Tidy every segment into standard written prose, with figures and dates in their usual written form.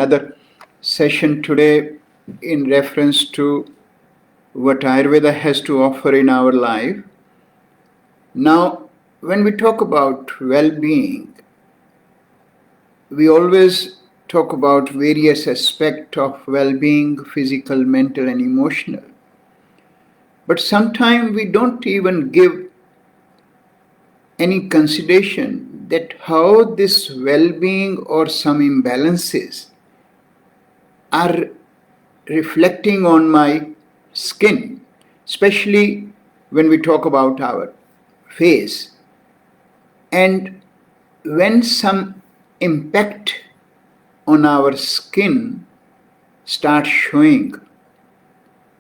another session today in reference to what Ayurveda has to offer in our life. Now, when we talk about well-being, we always talk about various aspects of well-being, physical, mental, and emotional. But sometimes we don't even give any consideration that how this well-being or some imbalances are reflecting on my skin, especially when we talk about our face. And when some impact on our skin starts showing,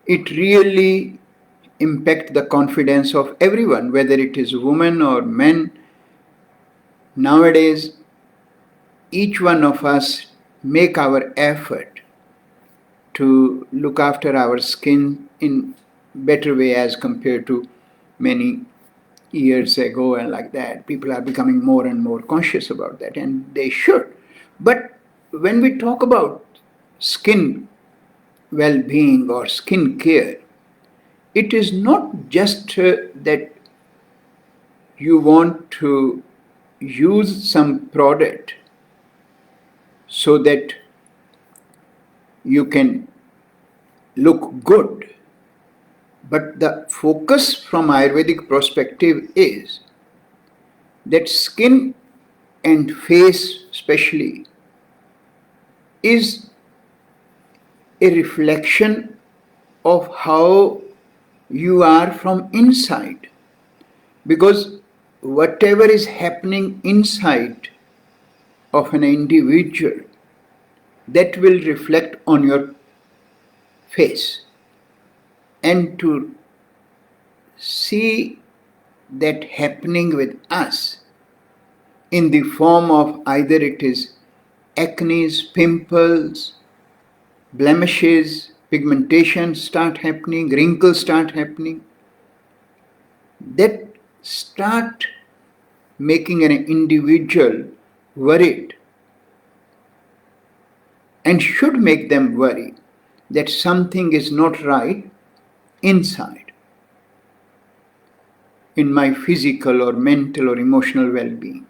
it really impacts the confidence of everyone, whether it is women or men. Nowadays, each one of us make our effort to look after our skin in better way as compared to many years ago, and like that. People are becoming more and more conscious about that, and they should. But when we talk about skin well-being or skin care, it is not just that you want to use some product so that you can look good. But the focus from Ayurvedic perspective is that skin and face especially is a reflection of how you are from inside. Because whatever is happening inside of an individual, that will reflect on your face. And to see that happening with us in the form of either it is acne, pimples, blemishes, pigmentation start happening, wrinkles start happening, that start making an individual worried and should make them worry that something is not right inside in my physical or mental or emotional well-being.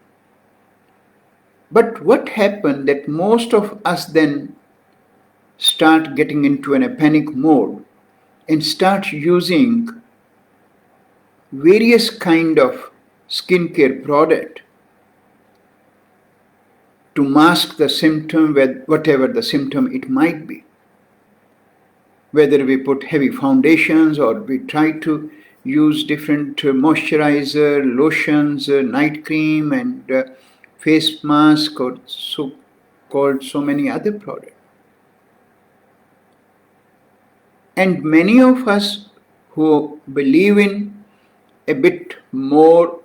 But what happened that most of us then start getting into a panic mode and start using various kind of skincare product to mask the symptom, whatever the symptom it might be. Whether we put heavy foundations or we try to use different moisturizer, lotions, night cream and face mask or so-called so many other products. And many of us who believe in a bit more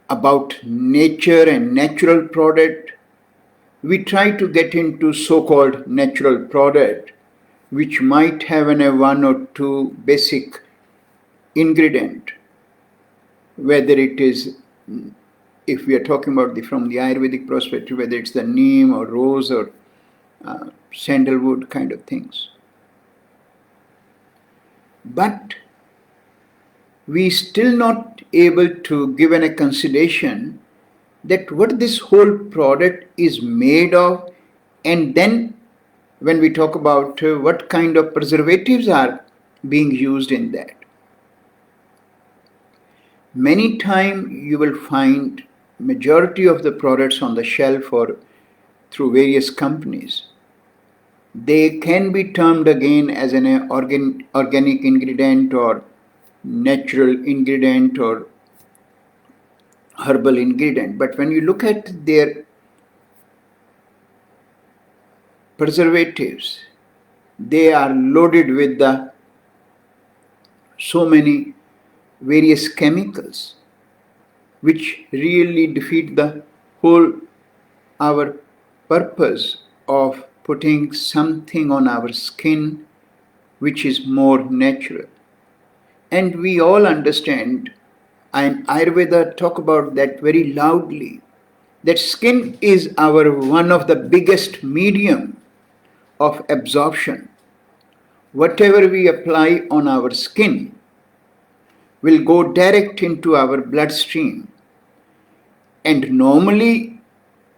about nature and natural product, we try to get into so-called natural product which might have one or two basic ingredient, whether it is, if we are talking about from the Ayurvedic perspective, whether it's the neem or rose or sandalwood kind of things. But we still not able to give a consideration that what this whole product is made of, and then when we talk about what kind of preservatives are being used in that. Many times you will find majority of the products on the shelf or through various companies, they can be termed again as an organic ingredient or natural ingredient or herbal ingredient. But when you look at their preservatives, they are loaded with so many various chemicals which really defeat the whole our purpose of putting something on our skin which is more natural. And we all understand, and Ayurveda talk about that very loudly, that skin is our one of the biggest medium of absorption. Whatever we apply on our skin will go direct into our bloodstream. And normally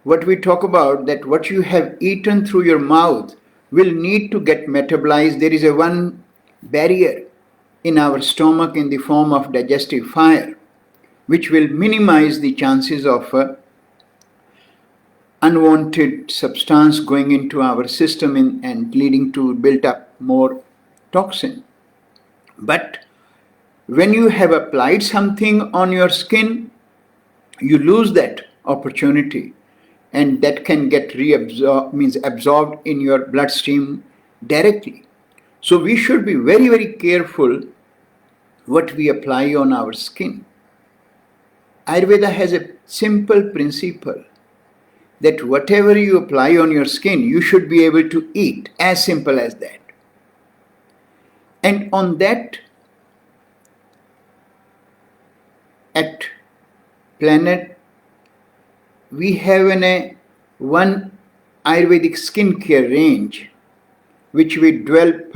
what we talk about, that what you have eaten through your mouth will need to get metabolized. There is a one barrier in our stomach in the form of digestive fire, which will minimize the chances of unwanted substance going into our system and leading to built up more toxin. But when you have applied something on your skin, you lose that opportunity, and that can get absorbed in your bloodstream directly. So we should be very, very careful what we apply on our skin. Ayurveda has a simple principle that whatever you apply on your skin, you should be able to eat, as simple as that. And on that, at planet, we have one Ayurvedic Skin Care range, which we developed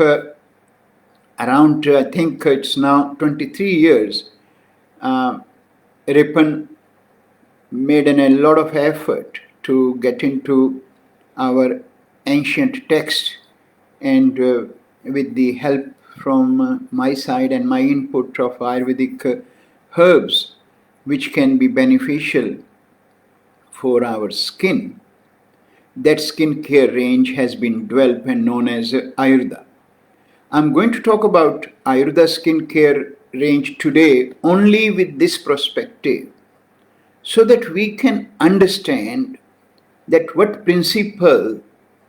around, I think it's now 23 years. Ripon made a lot of effort to get into our ancient texts, and with the help from my side and my input of Ayurvedic herbs, which can be beneficial for our skin, that skin care range has been developed and known as Ayurda. I'm going to talk about Ayurda skin care range today only with this perspective, so that we can understand that what principle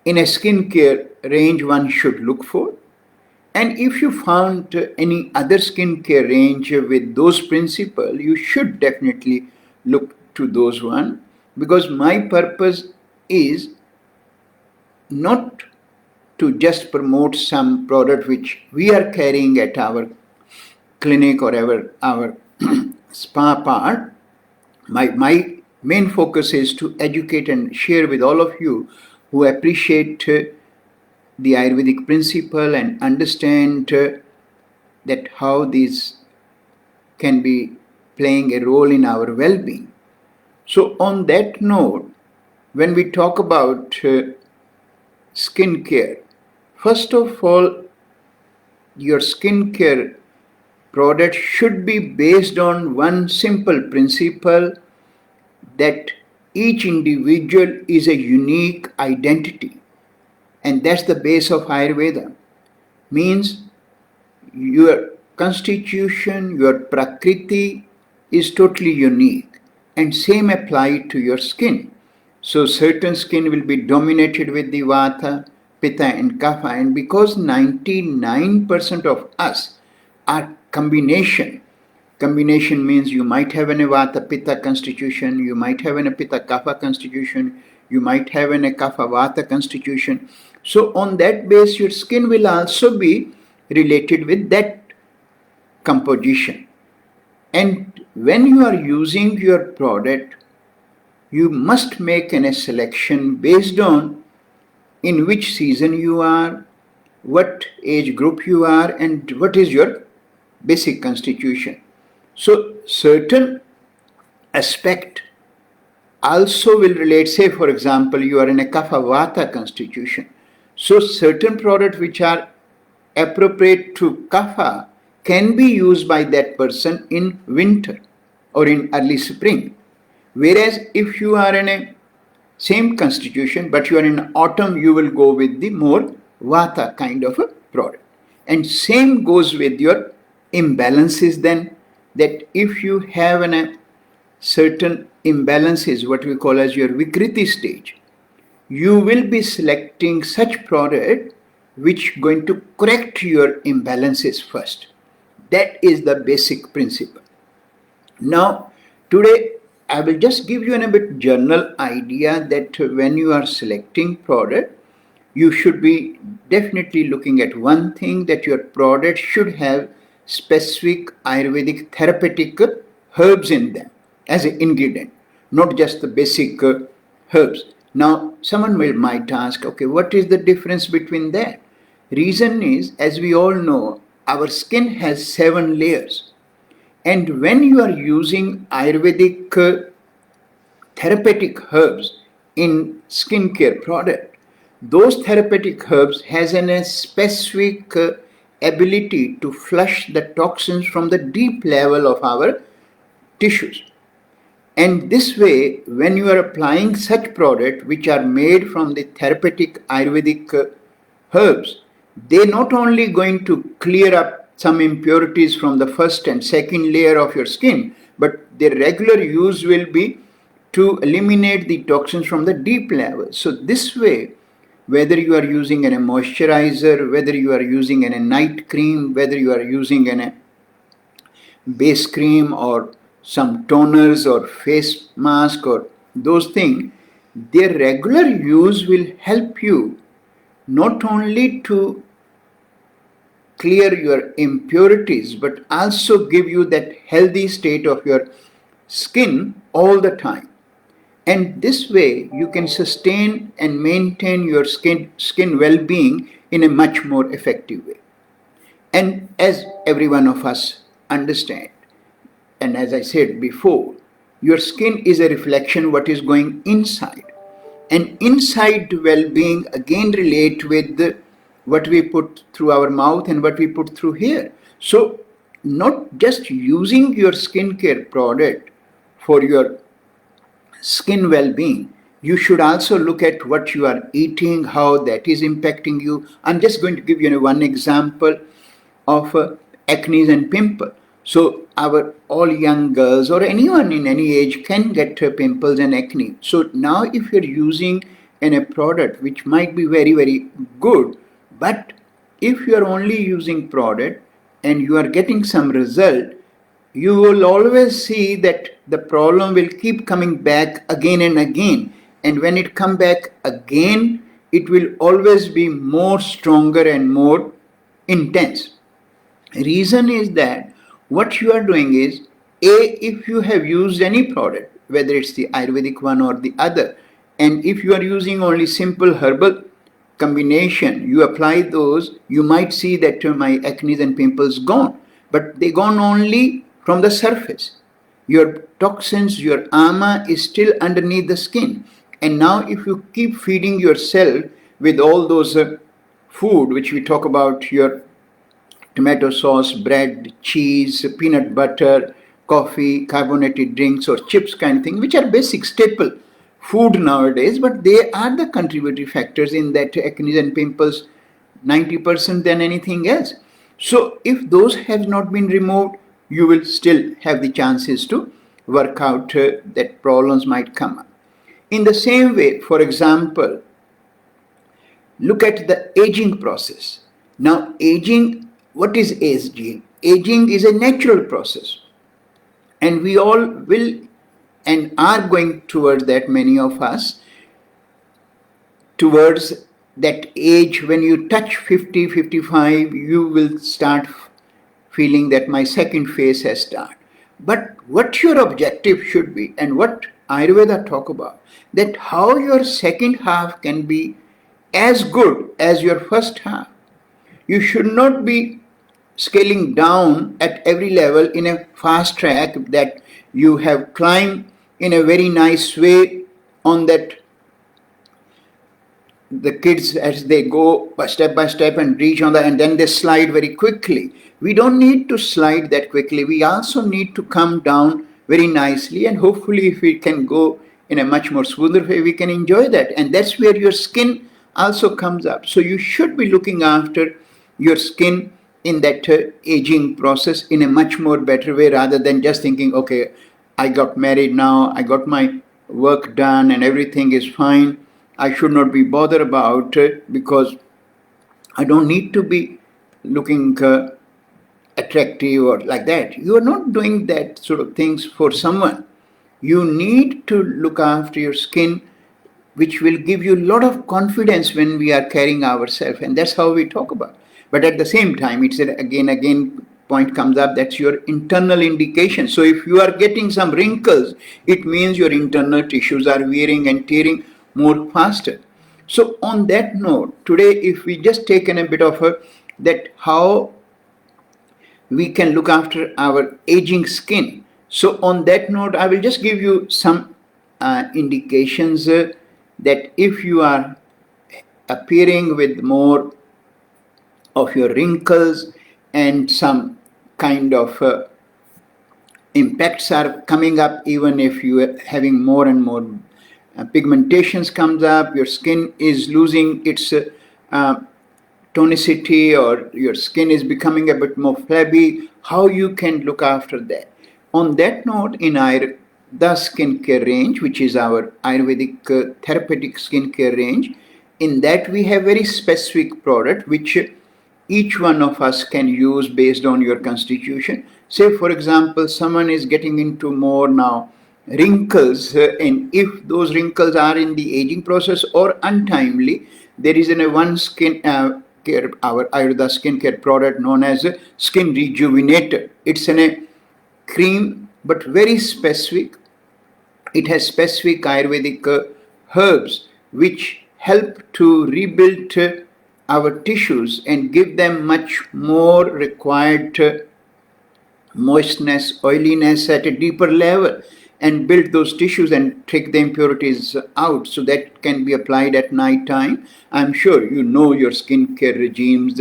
in a skin care range one should look for. And if you found any other skin care range with those principles, you should definitely look to those one, because my purpose is not to just promote some product which we are carrying at our clinic or our spa part. My main focus is to educate and share with all of you who appreciate the Ayurvedic principle and understand that how these can be playing a role in our well-being. So on that note, when we talk about skin care, first of all, your skin care product should be based on one simple principle, that each individual is a unique identity. And that's the base of Ayurveda. Means your constitution, your prakriti is totally unique, and same applied to your skin. So certain skin will be dominated with the Vata, Pitta and Kapha, and because 99% of us are combination means you might have a Vata Pitta constitution, you might have a Pitta Kapha constitution, you might have a Kapha Vata constitution. So on that base, your skin will also be related with that composition. And when you are using your product, you must make a selection based on in which season you are, what age group you are, and what is your basic constitution. So certain aspect also will relate. Say for example, you are in a Kapha Vata constitution. So certain products which are appropriate to Kapha can be used by that person in winter or in early spring. Whereas if you are in a same constitution but you are in autumn, you will go with the more Vata kind of a product. And same goes with your imbalances then, that if you have a certain imbalances, what we call as your Vikriti stage, you will be selecting such product which going to correct your imbalances first. That is the basic principle. Now, today I will just give you a bit general idea that when you are selecting product, you should be definitely looking at one thing, that your product should have specific Ayurvedic therapeutic herbs in them as an ingredient. not just the basic herbs. Now, someone might ask, okay, what is the difference between that? Reason is, as we all know, our skin has 7 layers. And when you are using Ayurvedic therapeutic herbs in skincare product, those therapeutic herbs has a specific ability to flush the toxins from the deep level of our tissues. And this way, when you are applying such products which are made from the therapeutic Ayurvedic herbs, they're not only going to clear up some impurities from the first and second layer of your skin, but their regular use will be to eliminate the toxins from the deep level. So this way, whether you are using a moisturizer, whether you are using a night cream, whether you are using a base cream or some toners or face mask or those things, their regular use will help you not only to clear your impurities, but also give you that healthy state of your skin all the time. And this way you can sustain and maintain your skin well-being in a much more effective way. And as every one of us understand, and as I said before, your skin is a reflection of what is going inside. And inside well-being again relate with what we put through our mouth and what we put through here. So not just using your skincare product for your skin well-being, you should also look at what you are eating, how that is impacting you. I'm just going to give you one example of acne and pimple. So our all young girls or anyone in any age can get pimples and acne. So now if you're using a product which might be very, very good, but if you are only using product and you are getting some result, you will always see that the problem will keep coming back again and again. And when it comes back again, it will always be more stronger and more intense. Reason is that what you are doing is, if you have used any product, whether it's the Ayurvedic one or the other, and if you are using only simple herbal combination, you apply those, you might see that my acne and pimples gone, but they gone only from the surface. Your toxins, your ama is still underneath the skin. And now if you keep feeding yourself with all those food which we talk about, your tomato sauce, bread, cheese, peanut butter, coffee, carbonated drinks or chips kind of thing, which are basic staple food nowadays, but they are the contributory factors in that acne and pimples 90% than anything else. So if those have not been removed, you will still have the chances to work out that problems might come up. In the same way, for example, look at the aging process. Now aging, what is aging? Aging is a natural process. And we all will and are going towards that, many of us, towards that age when you touch 50, 55, you will start feeling that my second phase has started. But what your objective should be, and what Ayurveda talk about, that how your second half can be as good as your first half. You should not be scaling down at every level in a fast track that you have climbed in a very nice way on that the kids as they go step by step and reach on and then they slide very quickly. We don't need to slide that quickly. We also need to come down very nicely, and hopefully if we can go in a much more smoother way, we can enjoy that. And that's where your skin also comes up. So you should be looking after your skin in that aging process in a much more better way, rather than just thinking, okay, I got married now, I got my work done and everything is fine. I should not be bothered about it because I don't need to be looking attractive or like that. You are not doing that sort of things for someone. You need to look after your skin, which will give you a lot of confidence when we are carrying ourselves, and that's how we talk about. But at the same time, it's again point comes up, that's your internal indication. So if you are getting some wrinkles, it means your internal tissues are wearing and tearing more faster. So on that note, today if we just taken a bit of that how we can look after our aging skin. So on that note, I will just give you some indications that if you are appearing with more of your wrinkles and some kind of impacts are coming up, even if you are having more and more pigmentations comes up, your skin is losing its tonicity, or your skin is becoming a bit more flabby, how you can look after that. On that note, in Ayurveda Skin Care range, which is our Ayurvedic therapeutic skin care range, in that we have very specific product which each one of us can use based on your constitution. Say for example, someone is getting into more now wrinkles, and if those wrinkles are in the aging process or untimely, there is one skin care, our Ayurveda skin care product known as Skin Rejuvenator. It's a cream, but very specific. It has specific Ayurvedic herbs which help to rebuild our tissues and give them much more required moistness, oiliness at a deeper level, and build those tissues and take the impurities out. So that can be applied at night time. I'm sure you know your skincare regimes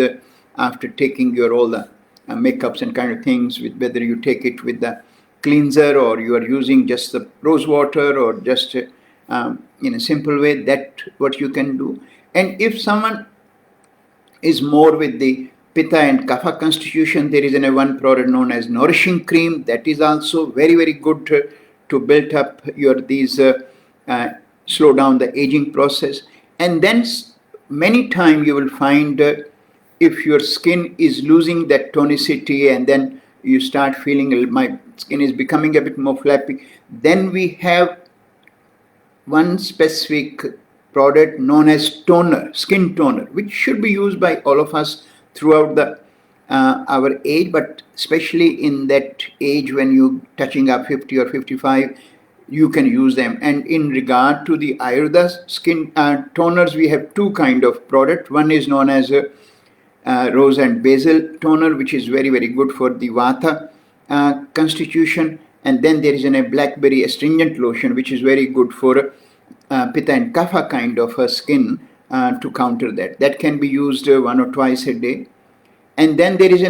after taking your all the makeups and kind of things, with whether you take it with the cleanser or you are using just the rose water or just in a simple way, that what you can do. And if someone is more with the Pitta and Kapha constitution, there is one product known as Nourishing Cream that is also very, very good to build up your slow down the aging process. And then many times you will find if your skin is losing that tonicity and then you start feeling my skin is becoming a bit more flappy, then we have one specific product known as toner, skin toner, which should be used by all of us throughout our age, but especially in that age when you touching up 50 or 55, you can use them. And in regard to the Ayurveda skin toners, we have two kind of product. One is known as rose and basil toner, which is very, very good for the Vata constitution. And then there is a blackberry astringent lotion, which is very good for Pitta and Kapha kind of skin to counter that. That can be used 1 or twice a day. And then there is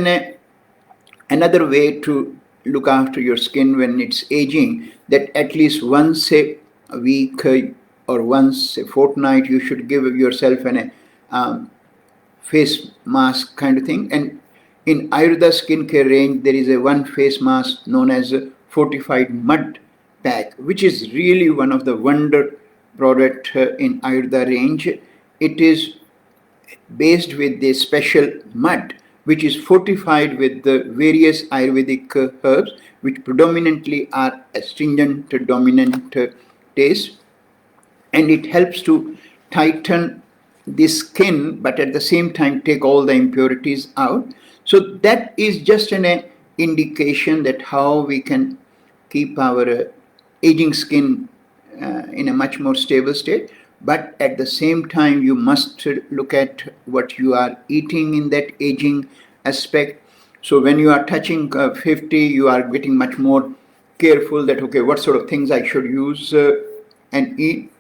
another way to look after your skin when it's aging, that at least once a week or once a fortnight you should give yourself a face mask kind of thing. And in Ayurveda skin care range, there is one face mask known as a fortified mud pack, which is really one of the wonder product in Ayurveda range. It is based with the special mud, which is fortified with the various Ayurvedic herbs, which predominantly are astringent dominant taste, and it helps to tighten the skin, but at the same time take all the impurities out. So that is just an indication that how we can keep our aging skin in a much more stable state. But at the same time, you must look at what you are eating in that aging aspect. So when you are touching 50, you are getting much more careful that, okay, what sort of things I should use and eat.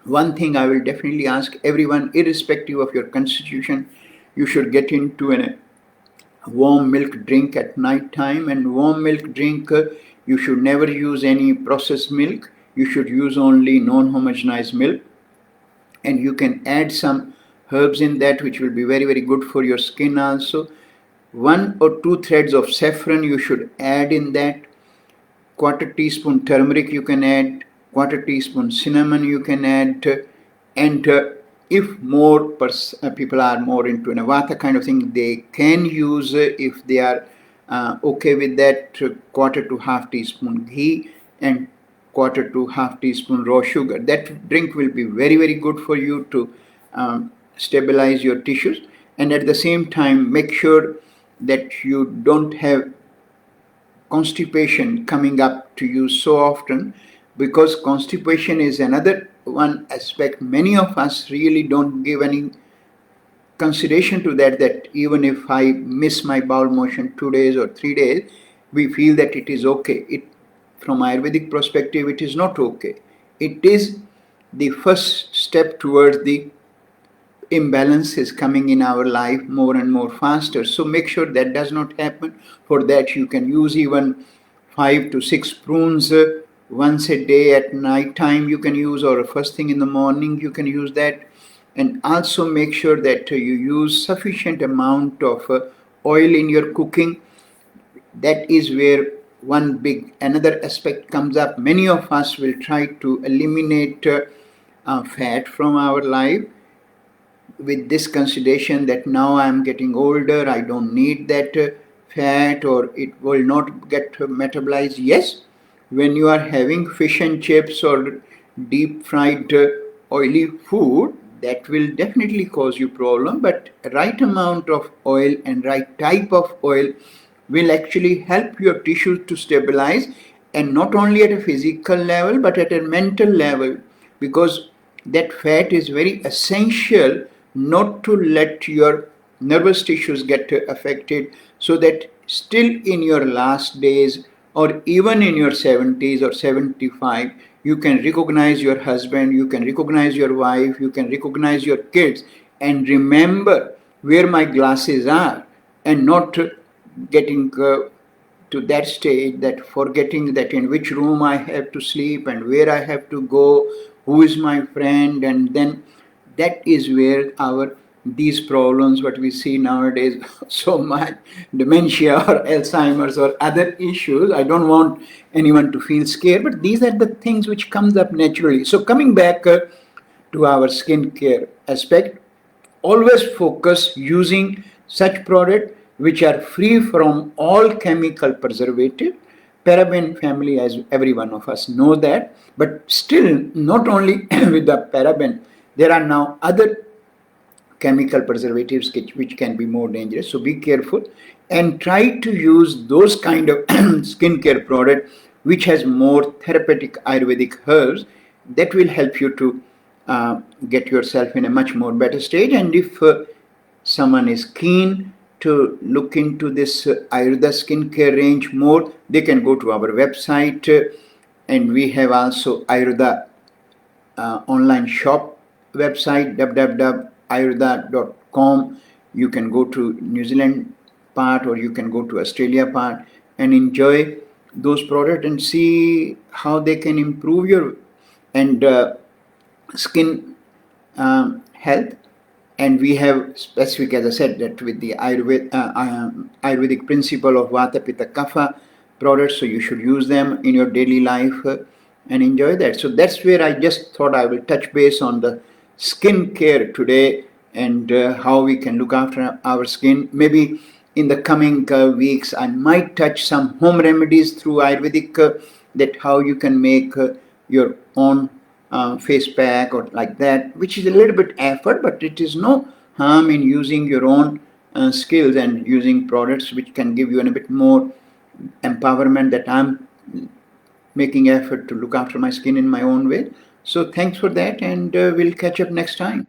One thing I will definitely ask everyone, irrespective of your constitution, you should get into a warm milk drink at night time. And warm milk drink, you should never use any processed milk. You should use only non-homogenized milk. And you can add some herbs in that, which will be very, very good for your skin also. 1 or 2 threads of saffron you should add in that. 1/4 teaspoon turmeric you can add. 1/4 teaspoon cinnamon you can add. And if more people are more into a Vata kind of thing, they can use, if they are okay with that, 1/4 to 1/2 teaspoon ghee and 1/4 to 1/2 teaspoon raw sugar. That drink will be very, very good for you to stabilize your tissues. And at the same time, make sure that you don't have constipation coming up to you so often, because constipation is another one aspect many of us really don't give any consideration to, that even if I miss my bowel motion 2 days or 3 days, we feel that it is okay. From Ayurvedic perspective, it is not okay. It is the first step towards the imbalances coming in our life more and more faster. So make sure that does not happen. For that, you can use even 5 to 6 prunes once a day at night time you can use, or first thing in the morning you can use that. And also make sure that you use sufficient amount of oil in your cooking. That is where another aspect comes up. Many of us will try to eliminate fat from our life, with this consideration that now I am getting older, I don't need that fat, or it will not get metabolized. Yes, when you are having fish and chips or deep fried oily food, that will definitely cause you problem, but right amount of oil and right type of oil will actually help your tissues to stabilize, and not only at a physical level but at a mental level, because that fat is very essential not to let your nervous tissues get affected, so that still in your last days or even in your 70s or 75, you can recognize your husband, you can recognize your wife, you can recognize your kids, and remember where my glasses are, and not getting to that stage that forgetting that in which room I have to sleep and where I have to go, who is my friend. And then that is where these problems what we see nowadays so much, dementia or Alzheimer's or other issues. I don't want anyone to feel scared, but these are the things which comes up naturally. So coming back to our skin care aspect, always focus using such product which are free from all chemical preservative. Paraben family, as every one of us know that, but still not only with the paraben, there are now other chemical preservatives which can be more dangerous. So be careful and try to use those kind of skincare product which has more therapeutic Ayurvedic herbs that will help you to get yourself in a much more better stage. And if someone is keen to look into this Ayurveda skincare range more, they can go to our website, and we have also Ayurveda online shop website, www.ayurda.com. You can go to New Zealand part or you can go to Australia part and enjoy those products and see how they can improve your skin health. And we have specific, as I said, that with the Ayurvedic principle of Vata, Pitta, Kapha products, so you should use them in your daily life and enjoy that. So that's where I just thought I will touch base on the skin care today, and how we can look after our skin. Maybe in the coming weeks, I might touch some home remedies through Ayurvedic, that how you can make your own face pack or like that, which is a little bit effort, but it is no harm in using your own skills and using products which can give you a bit more empowerment, that I'm making effort to look after my skin in my own way. So thanks for that, and we'll catch up next time.